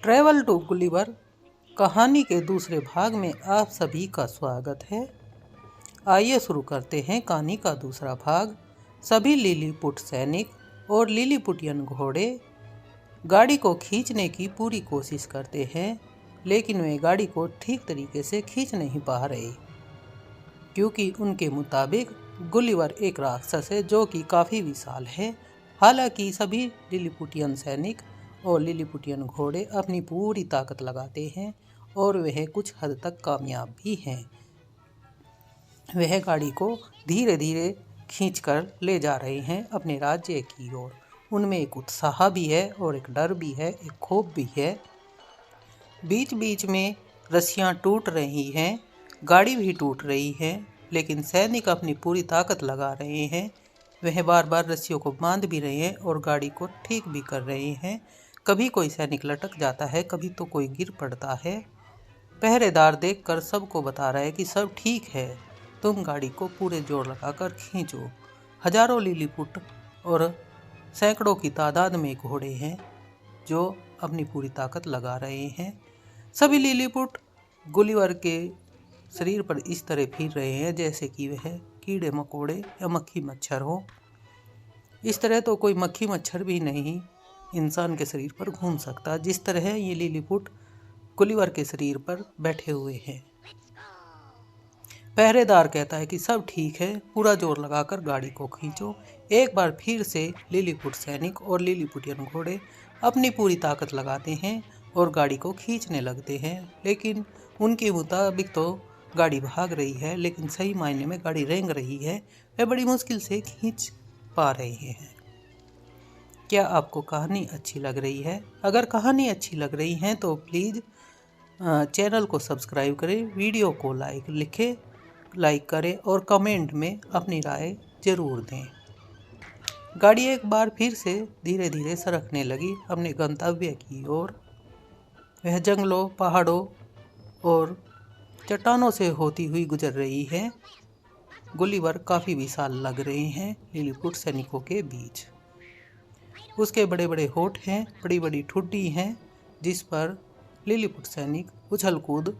Travel to Gulliver कहानी के दूसरे भाग में आप सभी का स्वागत है। आइए शुरू करते हैं कहानी का दूसरा भाग। सभी लिलीपुट सैनिक और लिलीपुटियन घोड़े गाड़ी को खींचने की पूरी कोशिश करते हैं, लेकिन वे गाड़ी को ठीक तरीके से खींच नहीं पा रहे, क्योंकि उनके मुताबिक गुलिवर एक राक्षस है जो कि काफ़ी विशाल है। हालांकि सभी लिलीपुटियन सैनिक और लिलीपुटियन घोड़े अपनी पूरी ताकत लगाते हैं और वह कुछ हद तक कामयाब भी हैं। वह गाड़ी को धीरे धीरे खींचकर ले जा रहे हैं अपने राज्य की ओर। उनमें एक उत्साह भी है और एक डर भी है, एक खौफ भी है। बीच बीच में रस्सियाँ टूट रही हैं, गाड़ी भी टूट रही है, लेकिन सैनिक अपनी पूरी ताकत लगा रहे हैं। वह बार बार रस्सियों को बांध भी रहे हैं और गाड़ी को ठीक भी कर रहे हैं। कभी कोई सैनिक लटक जाता है, कभी तो कोई गिर पड़ता है। पहरेदार देखकर सबको बता रहा है कि सब ठीक है, तुम गाड़ी को पूरे जोर लगाकर खींचो। हजारों लिलीपुट और सैकड़ों की तादाद में घोड़े हैं जो अपनी पूरी ताकत लगा रहे हैं। सभी लिलीपुट गुलिवर के शरीर पर इस तरह फिर रहे हैं जैसे कि वह कीड़े मकोड़े या मक्खी मच्छर हो। इस तरह तो कोई मक्खी मच्छर भी नहीं इंसान के शरीर पर घूम सकता, जिस तरह ये लिलीपुट गुलिवर के शरीर पर बैठे हुए हैं। पहरेदार कहता है कि सब ठीक है, पूरा जोर लगाकर गाड़ी को खींचो। एक बार फिर से लिलीपुट सैनिक और लिलीपुटियन घोड़े अपनी पूरी ताकत लगाते हैं और गाड़ी को खींचने लगते हैं, लेकिन उनके मुताबिक तो गाड़ी भाग रही है, लेकिन सही मायने में गाड़ी रेंग रही है। वे बड़ी मुश्किल से खींच पा रहे हैं। क्या आपको कहानी अच्छी लग रही है? अगर कहानी अच्छी लग रही है तो प्लीज़ चैनल को सब्सक्राइब करें, वीडियो को लाइक करें और कमेंट में अपनी राय ज़रूर दें। गाड़ी एक बार फिर से धीरे धीरे सरकने लगी अपने गंतव्य की ओर। वह जंगलों, पहाड़ों और चट्टानों से होती हुई गुजर रही है। गुलिवर काफ़ी विशाल लग रहे हैं लिलीपुट सैनिकों के बीच। उसके बड़े बड़े होठ हैं, बड़ी बड़ी ठुड्डी हैं, जिस पर लिलीपुट सैनिक उछल कूद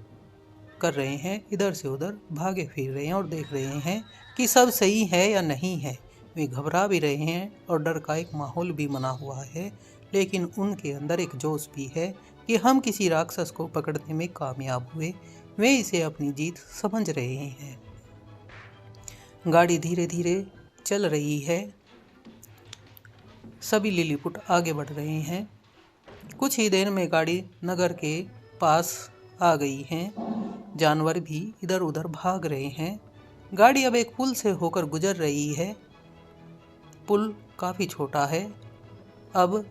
कर रहे हैं, इधर से उधर भागे फिर रहे हैं और देख रहे हैं कि सब सही है या नहीं है। वे घबरा भी रहे हैं और डर का एक माहौल भी बना हुआ है, लेकिन उनके अंदर एक जोश भी है कि हम किसी राक्षस को पकड़ने में कामयाब हुए। वे इसे अपनी जीत समझ रहे हैं। गाड़ी धीरे धीरे चल रही है। सभी लिलीपुट आगे बढ़ रहे हैं। कुछ ही देर में गाड़ी नगर के पास आ गई है। जानवर भी इधर उधर भाग रहे हैं। गाड़ी अब एक पुल से होकर गुजर रही है। पुल काफ़ी छोटा है। अब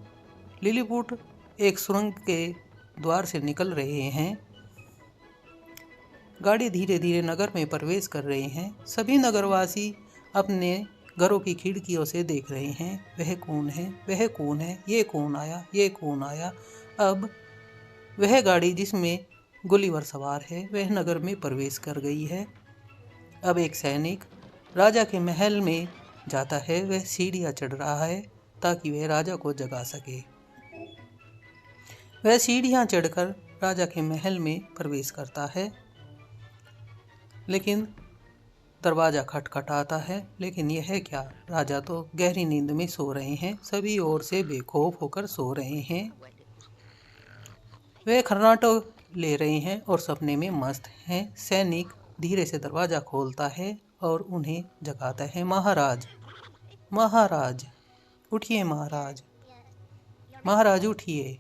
लिलीपुट एक सुरंग के द्वार से निकल रहे हैं। गाड़ी धीरे धीरे नगर में प्रवेश कर रहे हैं। सभी नगरवासी अपने घरों की खिड़कियों से देख रहे हैं, वह कौन है, वह कौन है, ये कौन आया, ये कौन आया। अब वह गाड़ी जिसमें गुलिवर सवार है वह नगर में प्रवेश कर गई है। अब एक सैनिक राजा के महल में जाता है। वह सीढ़ियाँ चढ़ रहा है ताकि वह राजा को जगा सके। वह सीढ़ियाँ चढ़कर राजा के महल में प्रवेश करता है, लेकिन दरवाज़ा खटखटाता है। लेकिन यह है क्या, राजा तो गहरी नींद में सो रहे हैं, सभी ओर से बेखौफ होकर सो रहे हैं। वे खर्राटे ले रहे हैं और सपने में मस्त हैं। सैनिक धीरे से दरवाज़ा खोलता है और उन्हें जगाता है। महाराज, महाराज उठिए, महाराज, महाराज उठिए,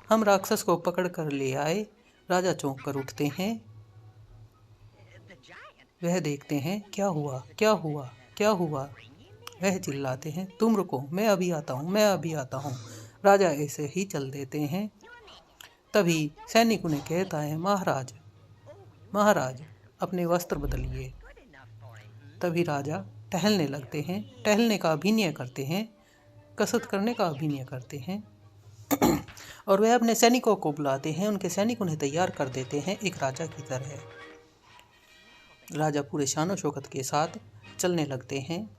हम राक्षस को पकड़ कर ले आए। राजा चौंक कर उठते हैं। वह देखते हैं क्या हुआ, क्या हुआ, क्या हुआ। वह चिल्लाते हैं, तुम रुको, मैं अभी आता हूँ, मैं अभी आता हूँ। राजा ऐसे ही चल देते हैं। तभी सैनिक उन्हें कहता है, महाराज, महाराज अपने वस्त्र बदलिए। तभी राजा टहलने लगते हैं, टहलने का अभिनय करते हैं, कसरत करने का अभिनय करते हैं और वह अपने सैनिकों को बुलाते हैं। उनके सैनिक उन्हें तैयार कर देते हैं एक राजा की तरह। राजा पूरे शान और शौकत के साथ चलने लगते हैं।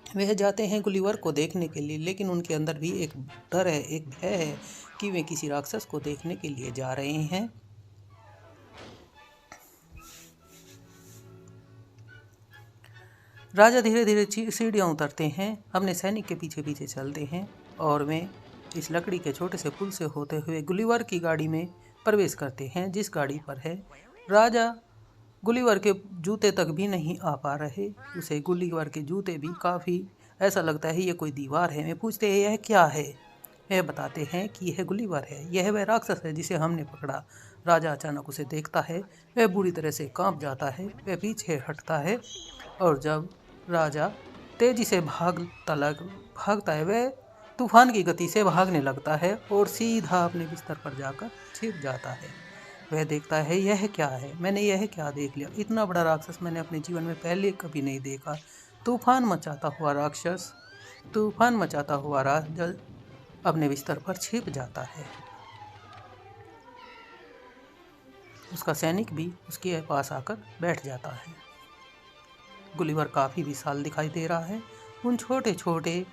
वह जाते हैं गुलिवर को देखने के लिए, लेकिन उनके अंदर भी एक डर है, एक भय है कि वे किसी राक्षस को देखने के लिए जा रहे हैं। राजा धीरे धीरे सीढ़ियाँ उतरते हैं, अपने सैनिक के पीछे पीछे चलते हैं और वे इस लकड़ी के छोटे से पुल से होते हुए गुलिवर की गाड़ी में प्रवेश करते हैं, जिस गाड़ी पर है राजा। गुलिवर के जूते तक भी नहीं आ पा रहे, उसे गुलिवर के जूते भी काफ़ी ऐसा लगता है ये कोई दीवार है। वे पूछते हैं यह क्या है। वह बताते हैं कि यह गुलिवर है, यह वह राक्षस है जिसे हमने पकड़ा। राजा अचानक उसे देखता है, वह बुरी तरह से कांप जाता है, वह पीछे हटता है और जब राजा तेजी से भागता है, वह तूफान की गति से भागने लगता है और सीधा अपने बिस्तर पर जाकर छिप जाता है। वह देखता है यह क्या है, मैंने यह क्या देख लिया, इतना बड़ा राक्षस मैंने अपने जीवन में पहले कभी नहीं देखा। तूफान मचाता हुआ राक्षस, तूफान मचाता हुआ राजा अपने बिस्तर पर छिप जाता है। उसका सैनिक भी उसके पास आकर बैठ जाता है। गुलिवर काफ़ी विशाल दिखाई दे रहा है उन छोटे छोटे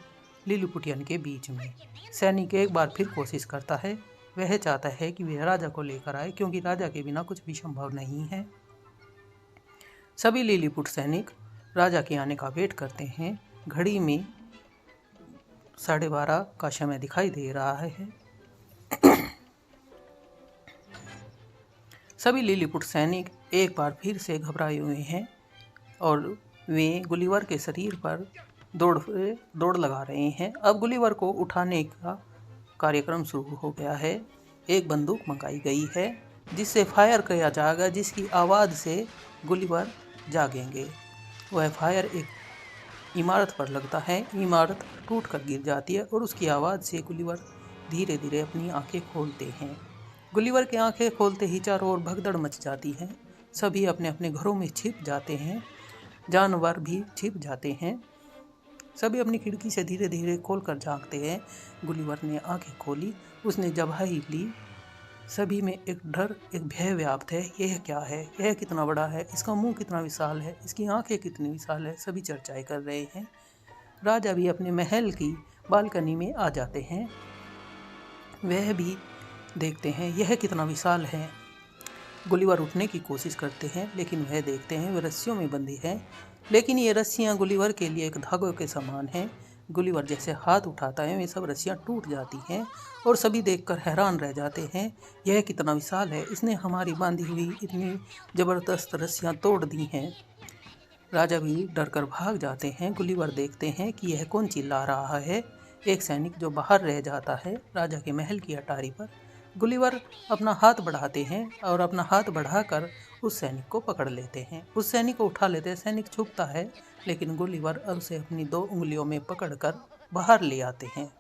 लिलीपुटियन के बीच में। सैनिक एक बार फिर कोशिश करता है, वह चाहता है कि वह राजा को लेकर आए, क्योंकि राजा के बिना कुछ भी संभव नहीं है। सभी लिलीपुट सैनिक राजा के आने का वेट करते हैं। घड़ी में 12:30 का समय दिखाई दे रहा है। सभी लिलीपुट सैनिक एक बार फिर से घबराए हुए हैं और वे गुलिवर के शरीर पर दौड़ लगा रहे हैं। अब गुलिवर को उठाने का कार्यक्रम शुरू हो गया है। एक बंदूक मंगाई गई है जिससे फायर किया जाएगा, जिसकी आवाज़ से गुलिवर जागेंगे। वह फायर एक इमारत पर लगता है, इमारत टूटकर गिर जाती है और उसकी आवाज़ से गुलिवर धीरे धीरे अपनी आंखें खोलते हैं। गुलिवर की आंखें खोलते ही चारों ओर भगदड़ मच जाती है। सभी अपने अपने घरों में छिप जाते हैं, जानवर भी छिप जाते हैं। सभी अपनी खिड़की से धीरे धीरे खोलकर झांकते हैं। गुलिवर ने आंखें खोली, उसने जबाही ली। सभी में एक डर, एक भय व्याप्त है। यह क्या है, यह कितना बड़ा है, इसका मुंह कितना विशाल है, इसकी आंखें कितनी विशाल है। सभी चर्चाएं कर रहे हैं। राजा भी अपने महल की बालकनी में आ जाते हैं, वह भी देखते हैं यह कितना विशाल है। गुलिवर उठने की कोशिश करते हैं, लेकिन वह देखते हैं वह रस्सियों में बंधी है, लेकिन ये रस्सियाँ गुलिवर के लिए एक धागों के समान हैं। गुलिवर जैसे हाथ उठाता है वे सब रस्सियाँ टूट जाती हैं और सभी देखकर हैरान रह जाते हैं, यह कितना विशाल है, इसने हमारी बांधी हुई इतनी ज़बरदस्त रस्सियाँ तोड़ दी हैं। राजा भी डरकर भाग जाते हैं। गुलिवर देखते हैं कि यह कौन चिल्ला रहा है। एक सैनिक जो बाहर रह जाता है राजा के महल की अटारी पर। गुलिवर अपना हाथ बढ़ाते हैं और अपना हाथ बढ़ाकर उस सैनिक को पकड़ लेते हैं, उस सैनिक को उठा लेते हैं। सैनिक छुपता है, लेकिन गुलिवर उसे अपनी 2 उंगलियों में पकड़कर बाहर ले आते हैं।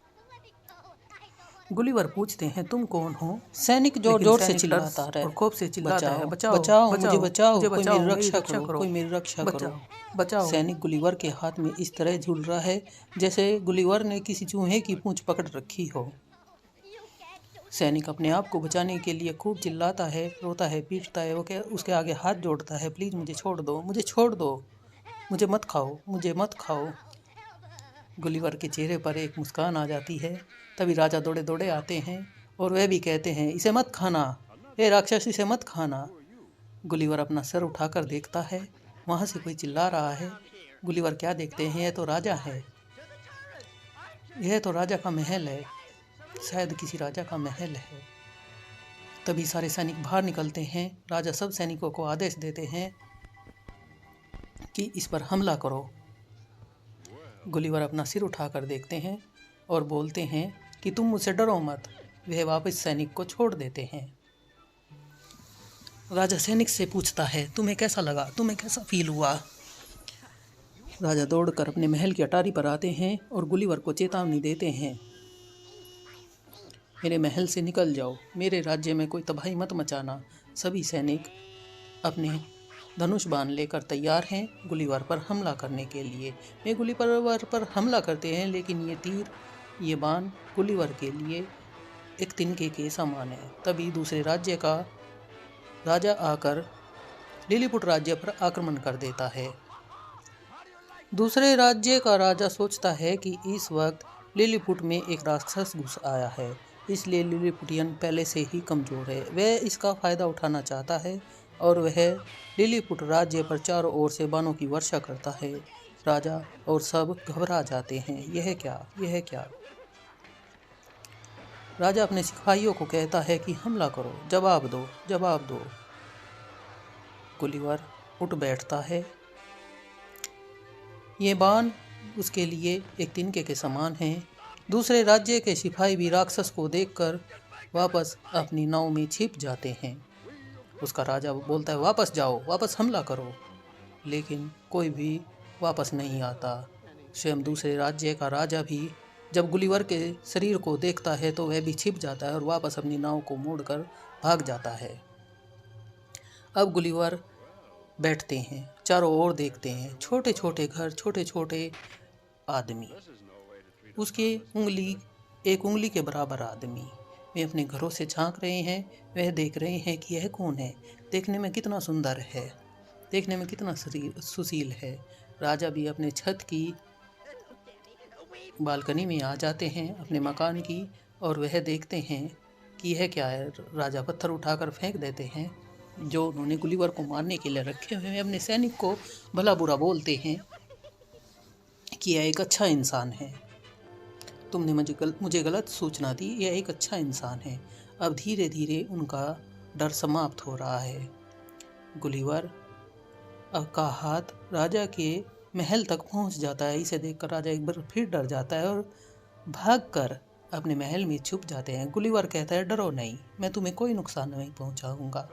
गुलिवर पूछते हैं तुम कौन हो। सैनिक जोर जोर से चिल्लाता है और खूब से चिल्लाता है, बचाओ बचाओ मुझे बचाओ, कोई मेरी रक्षा करो, कोई मेरी रक्षा करो, बचाओ। सैनिक गुलिवर के हाथ में इस तरह झूल रहा है जैसे गुलिवर ने किसी चूहे की पूंछ पकड़ रखी हो। सैनिक अपने आप को बचाने के लिए खूब चिल्लाता है, रोता है, पीटता है। वो उसके आगे हाथ जोड़ता है, प्लीज़ मुझे छोड़ दो, मुझे छोड़ दो, मुझे मत खाओ, मुझे मत खाओ। गुलिवर के चेहरे पर एक मुस्कान आ जाती है। तभी राजा दौड़े दौड़े आते हैं और वह भी कहते हैं इसे मत खाना, हे राक्षस इसे मत खाना। गुलिवर अपना सर उठाकर देखता है, वहाँ से कोई चिल्ला रहा है। गुलिवर क्या देखते हैं, यह तो राजा है, यह तो राजा का महल है, शायद किसी राजा का महल है। तभी सारे सैनिक बाहर निकलते हैं। राजा सब सैनिकों को आदेश देते हैं कि इस पर हमला करो। गुलिवर अपना सिर उठाकर देखते हैं और बोलते हैं कि तुम मुझसे डरो मत। वह वापस सैनिक को छोड़ देते हैं। राजा सैनिक से पूछता है तुम्हें कैसा लगा, तुम्हें कैसा फील हुआ। राजा दौड़कर अपने महल की अटारी पर आते हैं और गुलिवर को चेतावनी देते हैं, मेरे महल से निकल जाओ, मेरे राज्य में कोई तबाही मत मचाना। सभी सैनिक अपने धनुष बाण लेकर तैयार हैं गुलिवर पर हमला करने के लिए। वे गुलिवर पर हमला करते हैं, लेकिन ये तीर, ये बाण गुलिवर के लिए एक तिनके के समान है। तभी दूसरे राज्य का राजा आकर लिलीपुट राज्य पर आक्रमण कर देता है। दूसरे राज्य का राजा सोचता है कि इस वक्त लिलीपुट में एक राक्षस घुस आया है, इसलिए लिलीपुटियन पहले से ही कमज़ोर है। वह इसका फ़ायदा उठाना चाहता है और वह लिलीपुट राज्य पर चारों ओर से बाणों की वर्षा करता है। राजा और सब घबरा जाते हैं। यह क्या? राजा अपने सिपाहियों को कहता है कि हमला करो, जवाब दो। गुलिवर उठ बैठता है। ये बाण उसके लिए एक तिनके के समान हैं। दूसरे राज्य के सिपाही भी राक्षस को देखकर वापस अपनी नाव में छिप जाते हैं। उसका राजा बोलता है, वापस जाओ, वापस हमला करो, लेकिन कोई भी वापस नहीं आता। स्वयं दूसरे राज्य का राजा भी जब गुलिवर के शरीर को देखता है तो वह भी छिप जाता है और वापस अपनी नाव को मोड़कर भाग जाता है। अब गुलिवर बैठते हैं, चारों ओर देखते हैं, छोटे छोटे घर, छोटे छोटे आदमी, उसके एक उंगली के बराबर आदमी वे अपने घरों से झांक रहे हैं। वह देख रहे हैं कि यह कौन है, देखने में कितना सुंदर है, देखने में कितना सुशील है। राजा भी अपने छत की बालकनी में आ जाते हैं, अपने मकान की, और वह देखते हैं कि यह क्या है। राजा पत्थर उठाकर फेंक देते हैं जो उन्होंने गुलिवर को मारने के लिए रखे हुए हैं। अपने सैनिक को भला बुरा बोलते हैं कि यह एक अच्छा इंसान है, तुमने मुझे गलत सूचना दी, यह एक अच्छा इंसान है। अब धीरे धीरे उनका डर समाप्त हो रहा है। गुलिवर का हाथ राजा के महल तक पहुंच जाता है। इसे देखकर राजा एक बार फिर डर जाता है और भागकर अपने महल में छुप जाते हैं। गुलिवर कहता है, डरो नहीं, मैं तुम्हें कोई नुकसान नहीं पहुंचाऊंगा।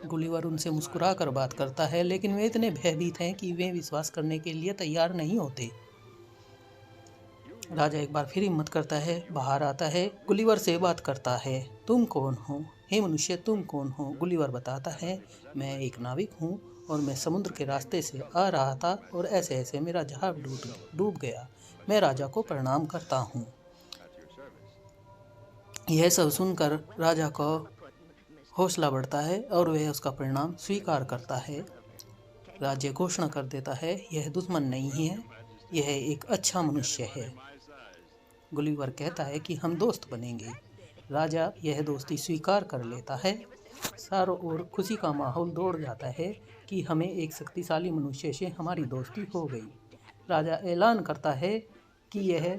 गुलिवर उनसे मुस्कुराकर बात करता है, लेकिन वे इतने भयभीत हैं कि वे विश्वास करने के लिए तैयार नहीं होते। राजा एक बार फिर हिम्मत करता है, बाहर आता है, गुलिवर से बात करता है। तुम कौन हो? हे मनुष्य, तुम कौन हो? गुलिवर बताता है, मैं एक नाविक हूँ और मैं समुद्र के रास्ते से आ रहा था और ऐसे ऐसे मेरा जहाज डूब गया। मैं राजा को प्रणाम करता हूँ। यह सब सुनकर राजा को हौसला बढ़ता है और वह उसका परिणाम स्वीकार करता है। राज्य घोषणा कर देता है, यह दुश्मन नहीं है, यह एक अच्छा मनुष्य है। गुलिवर कहता है कि हम दोस्त बनेंगे। राजा यह दोस्ती स्वीकार कर लेता है। चारों ओर खुशी का माहौल दौड़ जाता है कि हमें एक शक्तिशाली मनुष्य से हमारी दोस्ती हो गई। राजा ऐलान करता है कि यह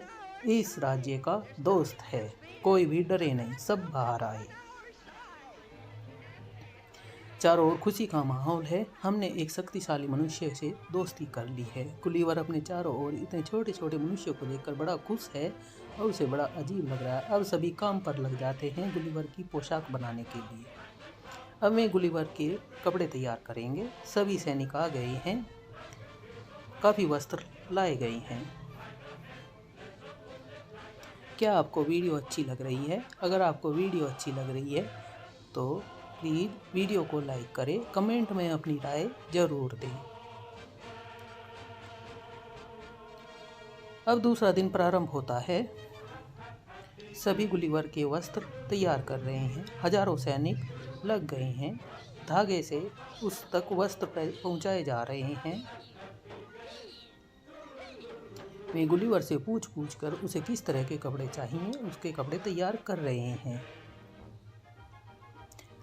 इस राज्य का दोस्त है, कोई भी डरे नहीं, सब बाहर आए। चारों ओर खुशी का माहौल है, हमने एक शक्तिशाली मनुष्य से दोस्ती कर ली है। गुलिवर अपने चारों ओर इतने छोटे छोटे मनुष्यों को देखकर बड़ा खुश है और उसे बड़ा अजीब लग रहा है। अब सभी काम पर लग जाते हैं गुलिवर की पोशाक बनाने के लिए। अब वे गुलिवर के कपड़े तैयार करेंगे। सभी सैनिक आ गए हैं, काफ़ी वस्त्र लाए गए हैं। क्या आपको वीडियो अच्छी लग रही है? अगर आपको वीडियो अच्छी लग रही है तो प्लीज़ वीडियो को लाइक करें, कमेंट में अपनी राय ज़रूर दें। अब दूसरा दिन प्रारंभ होता है। सभी गुलिवर के वस्त्र तैयार कर रहे हैं। हजारों सैनिक लग गए हैं, धागे से उस तक वस्त्र पहुंचाए जा रहे हैं। वे गुलिवर से पूछ कर उसे किस तरह के कपड़े चाहिए, उसके कपड़े तैयार कर रहे हैं।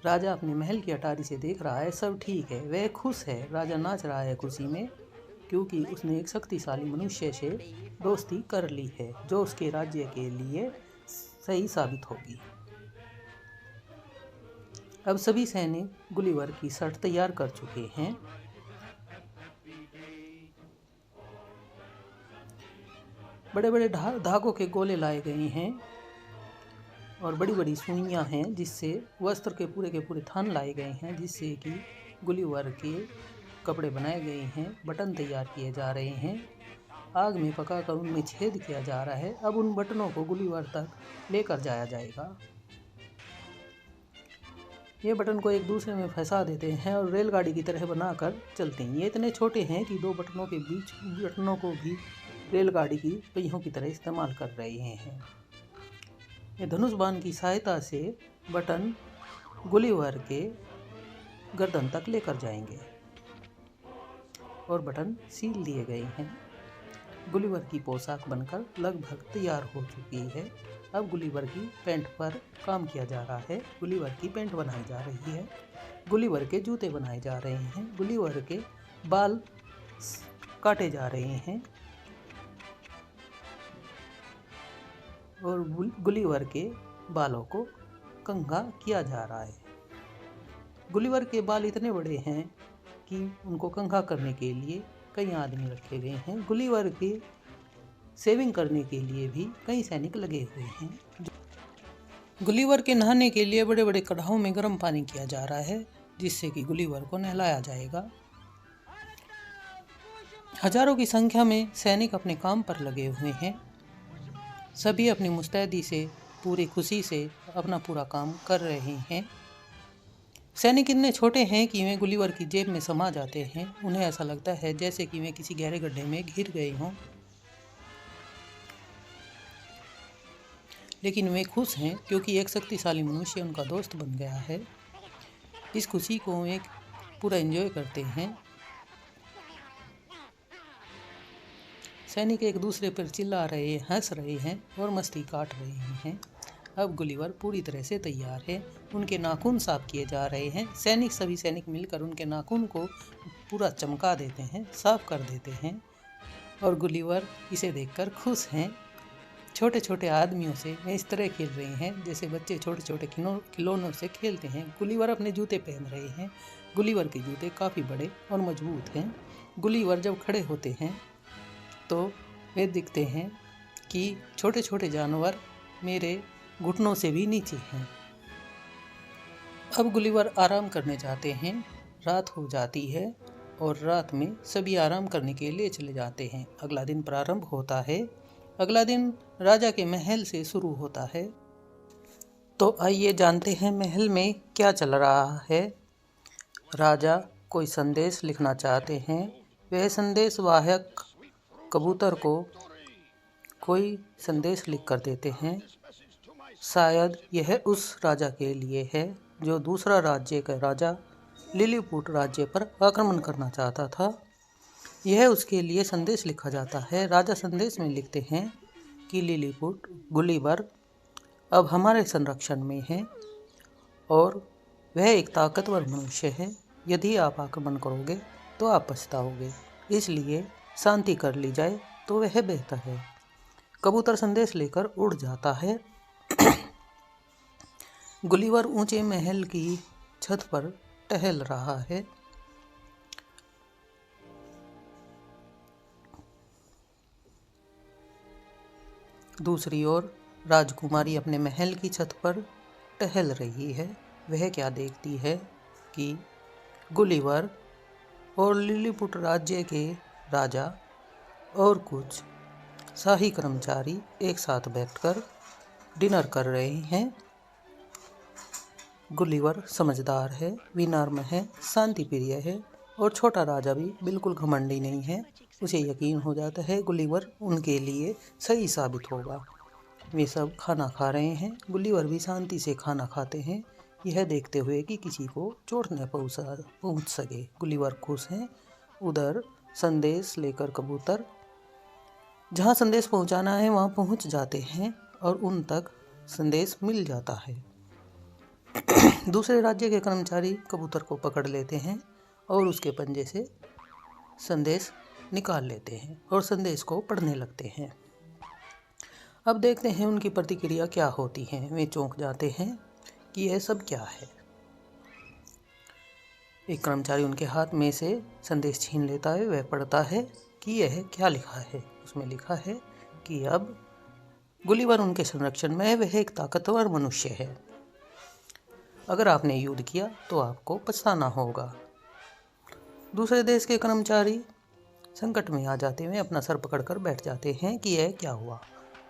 राजा अपने महल की अटारी से देख रहा है, सब ठीक है, वह खुश है। राजा नाच रहा है खुशी में, क्योंकि उसने एक शक्तिशाली मनुष्य से दोस्ती कर ली है जो उसके राज्य के लिए सही साबित होगी। अब सभी सैनिक गुलिवर की शर्ट तैयार कर चुके हैं। बड़े बड़े धागों के गोले लाए गए हैं और बड़ी बड़ी सुइयां हैं, जिससे वस्त्र के पूरे थान लाए गए हैं, जिससे कि गुलिवर के कपड़े बनाए गए हैं। बटन तैयार किए जा रहे हैं, आग में पकाकर उनमें छेद किया जा रहा है। अब उन बटनों को गुलिवर तक लेकर जाया जाएगा। ये बटन को एक दूसरे में फंसा देते हैं और रेलगाड़ी की तरह बनाकर चलते हैं। ये इतने छोटे हैं कि दो बटनों के बीच बटनों को भी रेलगाड़ी की पहियों की तरह इस्तेमाल कर रहे हैं। ये धनुष बाण की सहायता से बटन गुलिवर के गर्दन तक लेकर जाएंगे और बटन सील दिए गए हैं। गुलिवर की पोशाक बनकर लगभग तैयार हो चुकी है। अब गुलिवर की पैंट पर काम किया जा रहा है। गुलिवर की पैंट बनाई जा रही है। गुलिवर के जूते बनाए जा रहे हैं। गुलिवर के बाल काटे जा रहे हैं और गुलिवर के बालों को कंघा किया जा रहा है। गुलिवर के बाल इतने बड़े हैं कि उनको कंघा करने के लिए कई आदमी रखे गए हैं। गुलिवर के सेविंग करने के लिए भी कई सैनिक लगे हुए हैं। गुलिवर के नहाने के लिए बड़े बड़े कढ़ाओं में गर्म पानी किया जा रहा है, जिससे कि गुलिवर को नहलाया जाएगा। हजारों की संख्या में सैनिक अपने काम पर लगे हुए हैं। सभी अपनी मुस्तैदी से, पूरी खुशी से अपना पूरा काम कर रहे हैं। सैनिक इतने छोटे हैं कि वे गुलिवर की जेब में समा जाते हैं। उन्हें ऐसा लगता है जैसे कि वे किसी गहरे गड्ढे में घिर गए हों, लेकिन वे खुश हैं क्योंकि एक शक्तिशाली मनुष्य उनका दोस्त बन गया है। इस खुशी को वे पूरा एंजॉय करते हैं। सैनिक एक दूसरे पर चिल्ला रहे, हंस रहे हैं और मस्ती काट रहे हैं। अब गुलिवर पूरी तरह से तैयार है। उनके नाखून साफ किए जा रहे हैं। सभी सैनिक मिलकर उनके नाखून को पूरा चमका देते हैं, साफ कर देते हैं और गुलिवर इसे देखकर खुश हैं। छोटे छोटे आदमियों से वे इस तरह खेल रहे हैं जैसे बच्चे छोटे छोटे खिलौनों से खेलते हैं। गुलिवर अपने जूते पहन रहे हैं। गुलिवर के जूते काफ़ी बड़े और मजबूत हैं। गुलिवर जब खड़े होते हैं तो वे दिखते हैं कि छोटे छोटे जानवर मेरे घुटनों से भी नीचे हैं। अब गुलिवर आराम करने जाते हैं। रात हो जाती है और रात में सभी आराम करने के लिए चले जाते हैं। अगला दिन प्रारंभ होता है। अगला दिन राजा के महल से शुरू होता है। तो आइए जानते हैं महल में क्या चल रहा है। राजा कोई संदेश लिखना चाहते हैं। वह संदेश वाहक कबूतर को कोई संदेश लिख कर देते हैं। शायद यह उस राजा के लिए है जो दूसरा राज्य का राजा लिलीपुट राज्य पर आक्रमण करना चाहता था। यह उसके लिए संदेश लिखा जाता है। राजा संदेश में लिखते हैं कि लिलीपुट गुलिवर अब हमारे संरक्षण में है और वह एक ताकतवर मनुष्य है। यदि आप आक्रमण करोगे तो आप पछताओगे, इसलिए शांति कर ली जाए तो वह बेहतर है। कबूतर संदेश लेकर उड़ जाता है। गुलिवर ऊंचे महल की छत पर टहल रहा है। दूसरी ओर राजकुमारी अपने महल की छत पर टहल रही है। वह क्या देखती है कि गुलिवर और लिलीपुट राज्य के राजा और कुछ शाही कर्मचारी एक साथ बैठकर डिनर कर रहे हैं। गुलिवर समझदार है, विनम्र है, शांति प्रिय है और छोटा राजा भी बिल्कुल घमंडी नहीं है। उसे यकीन हो जाता है गुलिवर उनके लिए सही साबित होगा। वे सब खाना खा रहे हैं। गुलिवर भी शांति से खाना खाते हैं, यह देखते हुए कि किसी को चोट न पहुंच सके। गुलिवर खुश हैं। उधर संदेश लेकर कबूतर जहां संदेश पहुंचाना है वहां पहुंच जाते हैं और उन तक संदेश मिल जाता है। दूसरे राज्य के कर्मचारी कबूतर को पकड़ लेते हैं और उसके पंजे से संदेश निकाल लेते हैं और संदेश को पढ़ने लगते हैं। अब देखते हैं उनकी प्रतिक्रिया क्या होती है। वे चौंक जाते हैं कि यह सब क्या है। एक कर्मचारी उनके हाथ में से संदेश छीन लेता है। वह पढ़ता है कि यह क्या लिखा है। उसमें लिखा है कि अब गुलिवर उनके संरक्षण में है। वह एक ताकतवर मनुष्य है। अगर आपने युद्ध किया तो आपको पछताना होगा। दूसरे देश के कर्मचारी संकट में आ जाते हैं। अपना सर पकड़कर बैठ जाते हैं कि यह क्या हुआ।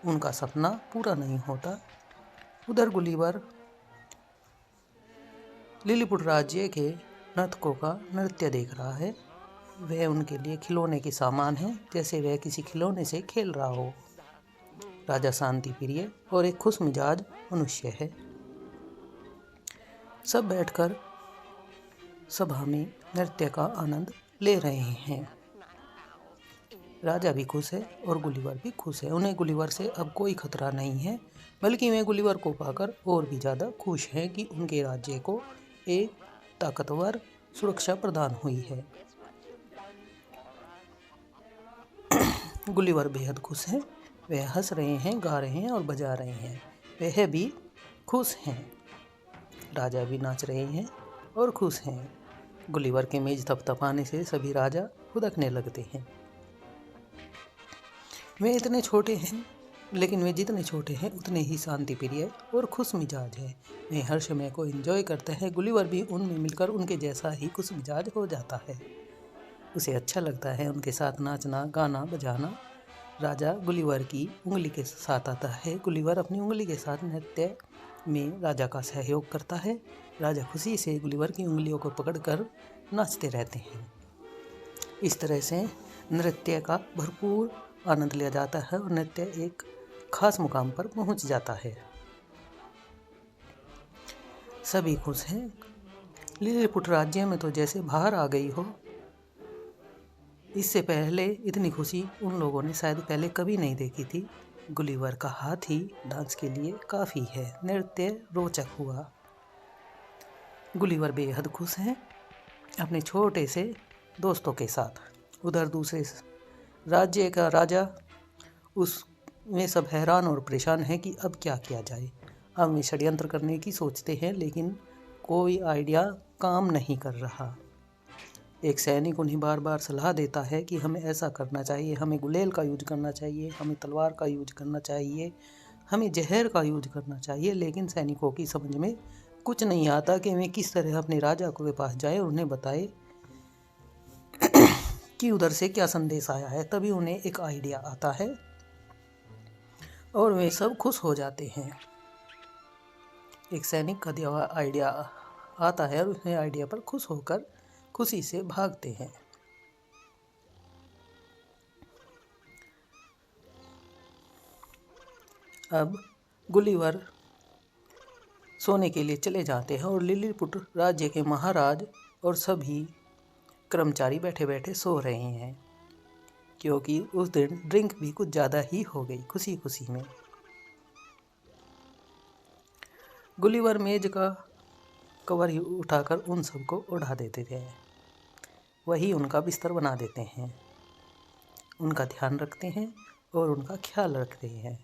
उनका सपना पूरा नहीं होता। उधर गुलिवर लिलीपुट राज्य के नर्तकों का नृत्य देख रहा है। वह उनके लिए खिलौने के सामान है, जैसे वह किसी खिलौने से खेल रहा हो। राजा शांति प्रिय और एक खुश मिजाज मनुष्य है। सब बैठकर सभा में नृत्य का आनंद ले रहे हैं। राजा भी खुश है और गुलिवर भी खुश है। उन्हें गुलिवर से अब कोई खतरा नहीं है, बल्कि वे गुलिवर को पाकर और भी ज़्यादा खुश हैं कि उनके राज्य को एक ताकतवर सुरक्षा प्रदान हुई है। गुलिवर बेहद खुश हैं। वे हंस रहे हैं, गा रहे हैं और बजा रहे हैं। वह भी खुश हैं। राजा भी नाच रहे हैं और खुश हैं। गुलिवर के मेज थपथपाने से सभी राजा हुदकने लगते हैं। वे इतने छोटे हैं, लेकिन वे जितने छोटे हैं उतने ही शांति प्रिय और खुश मिजाज है। वे हर समय को एंजॉय करते हैं। गुलिवर भी उनमें मिलकर उनके जैसा ही खुश मिजाज हो जाता है। उसे अच्छा लगता है उनके साथ नाचना, गाना बजाना। राजा गुलिवर की उंगली के साथ आता है। गुलिवर अपनी उंगली के साथ नृत्य में राजा का सहयोग करता है। राजा खुशी से गुलिवर की उंगलियों को पकड़कर नाचते रहते हैं। इस तरह से नृत्य का भरपूर आनंद लिया जाता है और नृत्य एक खास मुकाम पर पहुंच जाता है। सभी खुश हैं। लिलीपुट राज्य में तो जैसे बाहर आ गई हो। इससे पहले इतनी खुशी उन लोगों ने शायद पहले कभी नहीं देखी थी। गुलिवर का हाथ ही डांस के लिए काफ़ी है। नृत्य रोचक हुआ। गुलिवर बेहद खुश हैं अपने छोटे से दोस्तों के साथ। उधर दूसरे राज्य का राजा, उसमें सब हैरान और परेशान है कि अब क्या किया जाए। अब वे षड्यंत्र करने की सोचते हैं, लेकिन कोई आइडिया काम नहीं कर रहा। एक सैनिक उन्हें बार बार सलाह देता है कि हमें ऐसा करना चाहिए, हमें गुलेल का यूज करना चाहिए, हमें तलवार का यूज करना चाहिए, हमें जहर का यूज करना चाहिए। लेकिन सैनिकों की समझ में कुछ नहीं आता कि वे किस तरह अपने राजा के पास जाए और उन्हें बताए कि उधर से क्या संदेश आया है। तभी उन्हें एक आइडिया आता है और वे सब खुश हो जाते हैं। एक सैनिक का दिया हुआ आइडिया आता है और उसने आइडिया पर खुश होकर खुशी से भागते हैं। अब गुलिवर सोने के लिए चले जाते हैं और लिलीपुट राज्य के महाराज और सभी कर्मचारी बैठे बैठे सो रहे हैं, क्योंकि उस दिन ड्रिंक भी कुछ ज़्यादा ही हो गई खुशी खुशी में। गुलिवर मेज का कवर उठाकर उन सबको उड़ा देते थे। वही उनका बिस्तर बना देते हैं, उनका ध्यान रखते हैं और उनका ख्याल रखते हैं।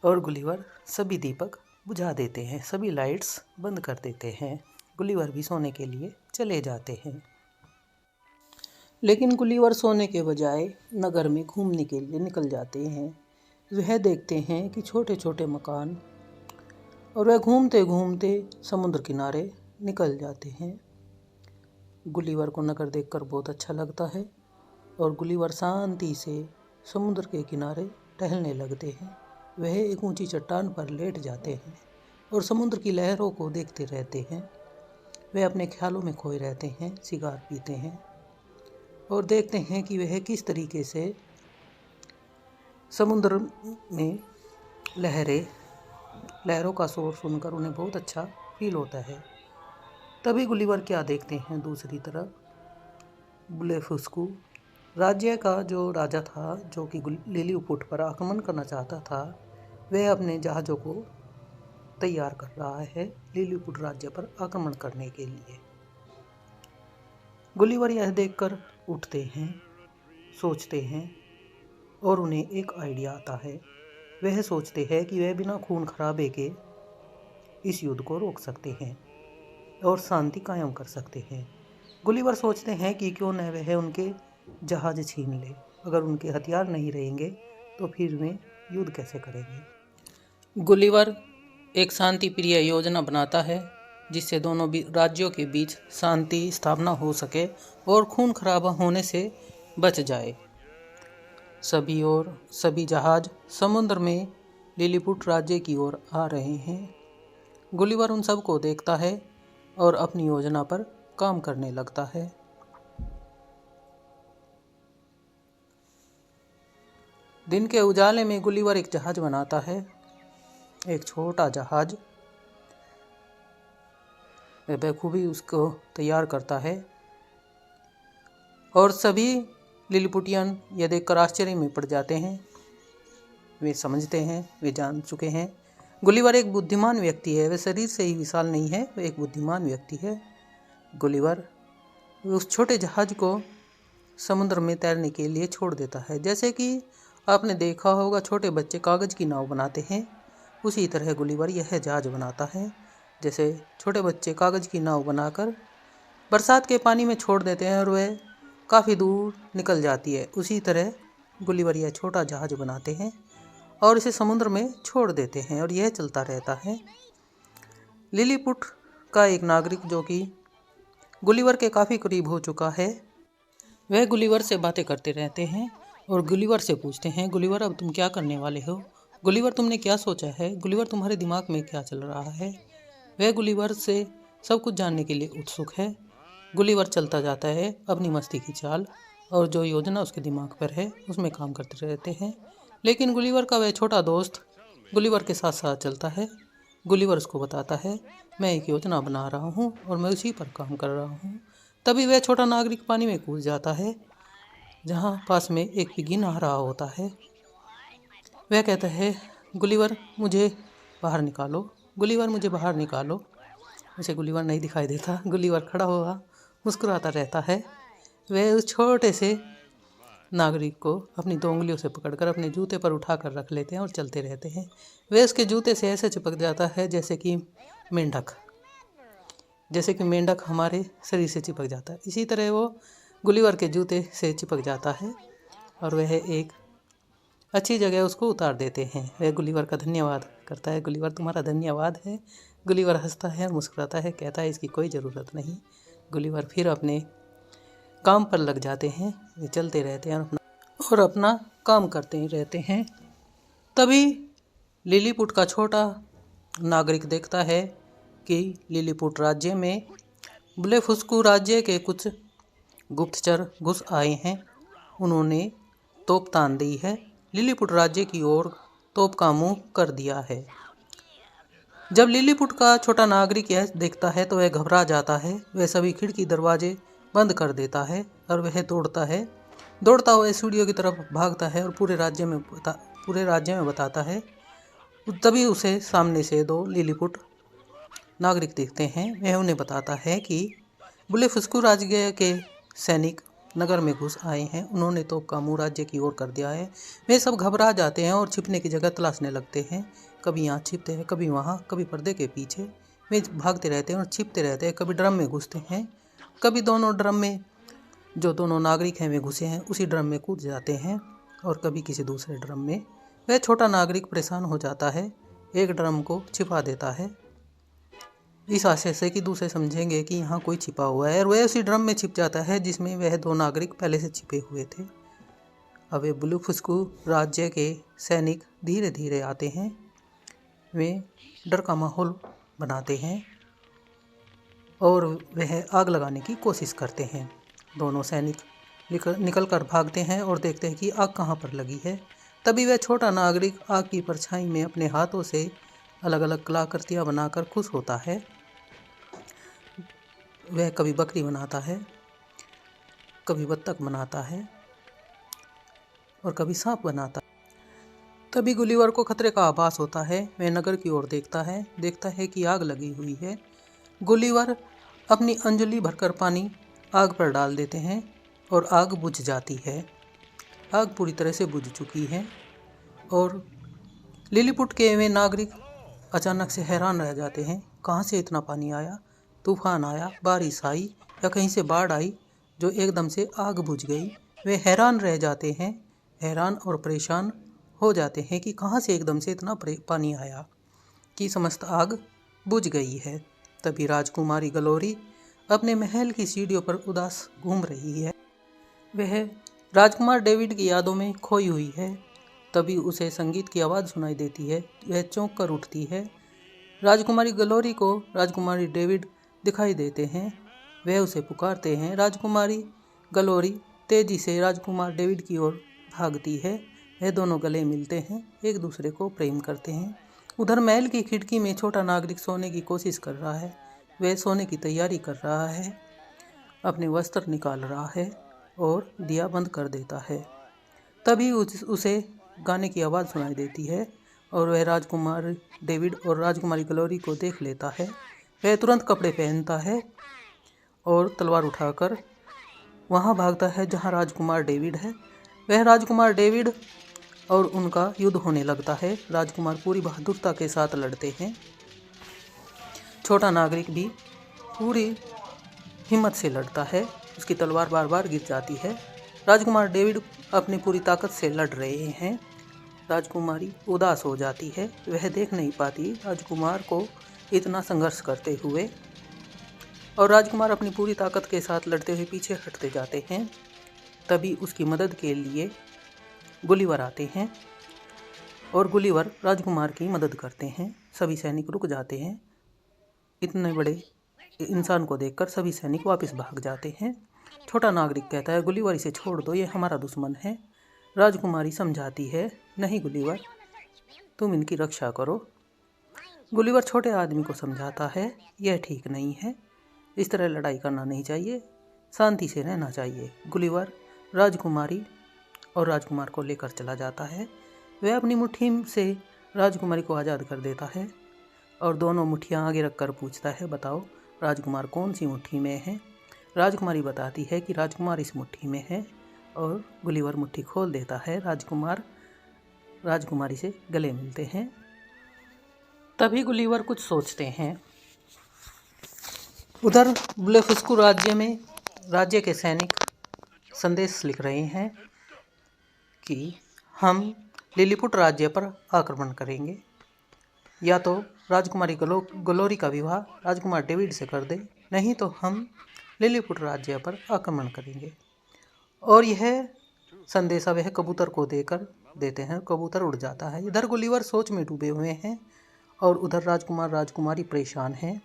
और गुलिवर सभी दीपक बुझा देते हैं, सभी लाइट्स बंद कर देते हैं। गुलिवर भी सोने के लिए चले जाते हैं। लेकिन गुलिवर सोने के बजाय नगर में घूमने के लिए निकल जाते हैं। वह देखते हैं कि छोटे छोटे मकान, और वह घूमते घूमते समुद्र किनारे निकल जाते हैं। गुलिवर को नगर देखकर बहुत अच्छा लगता है और गुलिवर शांति से समुद्र के किनारे टहलने लगते हैं। वह एक ऊंची चट्टान पर लेट जाते हैं और समुद्र की लहरों को देखते रहते हैं। वे अपने ख्यालों में खोए रहते हैं, सिगार पीते हैं और देखते हैं कि वह किस तरीके से समुद्र में लहरों का शोर सुनकर उन्हें बहुत अच्छा फील होता है। तभी गुलिवर क्या देखते हैं, दूसरी तरफ बुलेफुस्कू राज्य का जो राजा था, जो कि लिलीपुट पर आक्रमण करना चाहता था, वह अपने जहाज़ों को तैयार कर रहा है लिलीपुट राज्य पर आक्रमण करने के लिए। गुलिवर यह देखकर उठते हैं, सोचते हैं और उन्हें एक आइडिया आता है। वह सोचते हैं कि वह बिना खून खराबे के इस युद्ध को रोक सकते हैं और शांति कायम कर सकते हैं। गुलिवर सोचते हैं कि क्यों न वह उनके जहाज छीन ले। अगर उनके हथियार नहीं रहेंगे तो फिर वे युद्ध कैसे करेंगे। गुलिवर एक शांति प्रिय योजना बनाता है जिससे दोनों राज्यों के बीच शांति स्थापना हो सके और खून खराबा होने से बच जाए। सभी जहाज समुद्र में लिलीपुट राज्य की ओर आ रहे हैं। गुलिवर उन सब को देखता है और अपनी योजना पर काम करने लगता है। दिन के उजाले में गुलिवर एक जहाज बनाता है, एक छोटा जहाज। वह बखूबी उसको तैयार करता है और सभी लिलीपुटियन यह देखकर आश्चर्य में पड़ जाते हैं। वे समझते हैं, वे जान चुके हैं गुलिवर एक बुद्धिमान व्यक्ति है। वह शरीर से ही विशाल नहीं है, वह एक बुद्धिमान व्यक्ति है। गुलिवर उस छोटे जहाज को समुद्र में तैरने के लिए छोड़ देता है। जैसे कि आपने देखा होगा छोटे बच्चे कागज़ की नाव बनाते हैं, उसी तरह गुलिवर यह जहाज बनाता है। जैसे छोटे बच्चे कागज़ की नाव बनाकर बरसात के पानी में छोड़ देते हैं और वह काफ़ी दूर निकल जाती है, उसी तरह गुलिवर यह छोटा जहाज बनाते हैं और इसे समुद्र में छोड़ देते हैं और यह चलता रहता है। लिलीपुट का एक नागरिक जो कि गुलिवर के काफ़ी करीब हो चुका है, वह गुलिवर से बातें करते रहते हैं और गुलिवर से पूछते हैं, गुलिवर अब तुम क्या करने वाले हो? गुलिवर तुमने क्या सोचा है? गुलिवर तुम्हारे दिमाग में क्या चल रहा है? वह गुलिवर से सब कुछ जानने के लिए उत्सुक है। गुलिवर चलता जाता है अपनी मस्ती की चाल और जो योजना उसके दिमाग पर है उसमें काम करते रहते हैं। लेकिन गुलिवर का वह छोटा दोस्त गुलिवर के साथ साथ चलता है। गुलिवर उसको बताता है, मैं एक योजना बना रहा हूँ और मैं उसी पर काम कर रहा हूँ। तभी वह छोटा नागरिक पानी में कूद जाता है जहाँ पास में एक पिगी नहा रहा होता है। वह कहता है, गुलिवर मुझे बाहर निकालो, गुलिवर मुझे बाहर निकालो। उसे गुलिवर नहीं दिखाई देता। गुलिवर खड़ा हुआ मुस्कुराता रहता है। वह उस छोटे से नागरिक को अपनी 2 उंगलियों से पकड़कर अपने जूते पर उठाकर रख लेते हैं और चलते रहते हैं। वह उसके जूते से ऐसे चिपक जाता है जैसे कि मेंढक हमारे शरीर से चिपक जाता है, इसी तरह वो गुलिवर के जूते से चिपक जाता है और वह एक अच्छी जगह उसको उतार देते हैं। वह गुलिवर का धन्यवाद करता है, गुलिवर तुम्हारा धन्यवाद है। गुलिवर हंसता है और मुस्कुराता है, कहता है इसकी कोई ज़रूरत नहीं। गुलिवर फिर अपने काम पर लग जाते हैं। वे चलते रहते हैं और अपना काम करते ही रहते हैं। तभी लिलीपुट का छोटा नागरिक देखता है कि लिलीपुट राज्य में बुलेफुस्कू राज्य के कुछ गुप्तचर घुस आए हैं। उन्होंने तोप तान दी है, लिलीपुट राज्य की ओर तोप का मुंह कर दिया है। जब लिलीपुट का छोटा नागरिक यह देखता है तो वह घबरा जाता है। वह सभी खिड़की दरवाजे बंद कर देता है और वह दौड़ता हुआ सीढ़ियों की तरफ भागता है और पूरे राज्य में बताता है। तभी उसे सामने से 2 लिलीपुट नागरिक दिखते हैं। वह उन्हें बताता है कि बुलेफुस्कू राज्य के सैनिक नगर में घुस आए हैं, उन्होंने तोप का मुंह राज्य की ओर कर दिया है। वे सब घबरा जाते हैं और छिपने की जगह तलाशने लगते हैं। कभी यहाँ छिपते हैं, कभी वहाँ, कभी पर्दे के पीछे। वे भागते रहते हैं और छिपते रहते हैं। कभी ड्रम में घुसते हैं, कभी दोनों ड्रम में जो दोनों नागरिक हैं वे घुसे हैं उसी ड्रम में कूद जाते हैं और कभी किसी दूसरे ड्रम में। वह छोटा नागरिक परेशान हो जाता है, एक ड्रम को छिपा देता है इस आशय से कि दूसरे समझेंगे कि यहाँ कोई छिपा हुआ है, और वह उसी ड्रम में छिप जाता है जिसमें वह 2 नागरिक पहले से छिपे हुए थे। अब वे बुलेफुस्कू राज्य के सैनिक धीरे धीरे आते हैं। वे डर का माहौल बनाते हैं और वह आग लगाने की कोशिश करते हैं। दोनों सैनिक निकल कर भागते हैं और देखते हैं कि आग कहाँ पर लगी है। तभी वह छोटा नागरिक आग की परछाई में अपने हाथों से अलग अलग कलाकृतियाँ बनाकर खुश होता है। वह कभी बकरी बनाता है, कभी बत्तख बनाता है और कभी सांप बनाता है। तभी गुलिवर को खतरे का आभास होता है। वह नगर की ओर देखता है कि आग लगी हुई है। गुलिवर अपनी अंजलि भरकर पानी आग पर डाल देते हैं और आग बुझ जाती है। आग पूरी तरह से बुझ चुकी है और लिलीपुट के वे नागरिक अचानक से हैरान रह जाते हैं। कहाँ से इतना पानी आया? तूफान आया, बारिश आई या कहीं से बाढ़ आई जो एकदम से आग बुझ गई? वे हैरान रह जाते हैं, हैरान और परेशान हो जाते हैं कि कहाँ से एकदम से इतना पानी आया कि समस्त आग बुझ गई है। तभी राजकुमारी गलोरी अपने महल की सीढ़ियों पर उदास घूम रही है। वह राजकुमार डेविड की यादों में खोई हुई है। तभी उसे संगीत की आवाज़ सुनाई देती है। वह चौंक कर उठती है। राजकुमारी गलोरी को राजकुमारी डेविड दिखाई देते हैं। वह उसे पुकारते हैं। राजकुमारी गलोरी तेजी से राजकुमार डेविड की ओर भागती है। वह दोनों गले मिलते हैं, एक दूसरे को प्रेम करते हैं। उधर महल की खिड़की में छोटा नागरिक सोने की कोशिश कर रहा है। वह सोने की तैयारी कर रहा है, अपने वस्त्र निकाल रहा है। और दिया बंद कर देता है। तभी उसे गाने की आवाज़ सुनाई देती है और वह राजकुमार डेविड और राजकुमारी ग्लोरी को देख लेता है। वह तुरंत कपड़े पहनता है और तलवार उठाकर वहाँ भागता है जहाँ राजकुमार डेविड है। वह राजकुमार डेविड और उनका युद्ध होने लगता है। राजकुमार पूरी बहादुरता के साथ लड़ते हैं। छोटा नागरिक भी पूरी हिम्मत से लड़ता है। उसकी तलवार बार बार गिर जाती है। राजकुमार डेविड अपनी पूरी ताकत से लड़ रहे हैं। राजकुमारी उदास हो जाती है। वह देख नहीं पाती राजकुमार को इतना संघर्ष करते हुए, और राजकुमार अपनी पूरी ताकत के साथ लड़ते हुए पीछे हटते जाते हैं। तभी उसकी मदद के लिए गुलिवर आते हैं और गुलिवर राजकुमार की मदद करते हैं। सभी सैनिक रुक जाते हैं। इतने बड़े इंसान को देखकर सभी सैनिक वापस भाग जाते हैं। छोटा नागरिक कहता है, गुलिवर इसे छोड़ दो, ये हमारा दुश्मन है। राजकुमारी समझाती है, नहीं गुलिवर, तुम इनकी रक्षा करो। गुलिवर छोटे आदमी को समझाता है, यह ठीक नहीं है, इस तरह लड़ाई करना नहीं चाहिए, शांति से रहना चाहिए। गुलिवर राजकुमारी और राजकुमार को लेकर चला जाता है। वह अपनी मुट्ठी से राजकुमारी को आज़ाद कर देता है और दोनों मुट्ठियाँ आगे रखकर पूछता है, बताओ राजकुमार कौन सी मुट्ठी में है। राजकुमारी बताती है कि राजकुमार इस मुट्ठी में है और गुलिवर मुट्ठी खोल देता है। राजकुमार राजकुमारी से गले मिलते हैं। तभी गुलिवर कुछ सोचते हैं। उधर ब्लेफस्कू राज्य में राज्य के सैनिक संदेश लिख रहे हैं कि हम लिलीपुट राज्य पर आक्रमण करेंगे, या तो राजकुमारी ग्लोरी का विवाह राजकुमार डेविड से कर दे, नहीं तो हम लिलीपुट राज्य पर आक्रमण करेंगे। और यह संदेशा वह कबूतर को देकर देते हैं। कबूतर उड़ जाता है। इधर गुलिवर सोच में डूबे हुए हैं और उधर राजकुमार राजकुमारी परेशान हैं।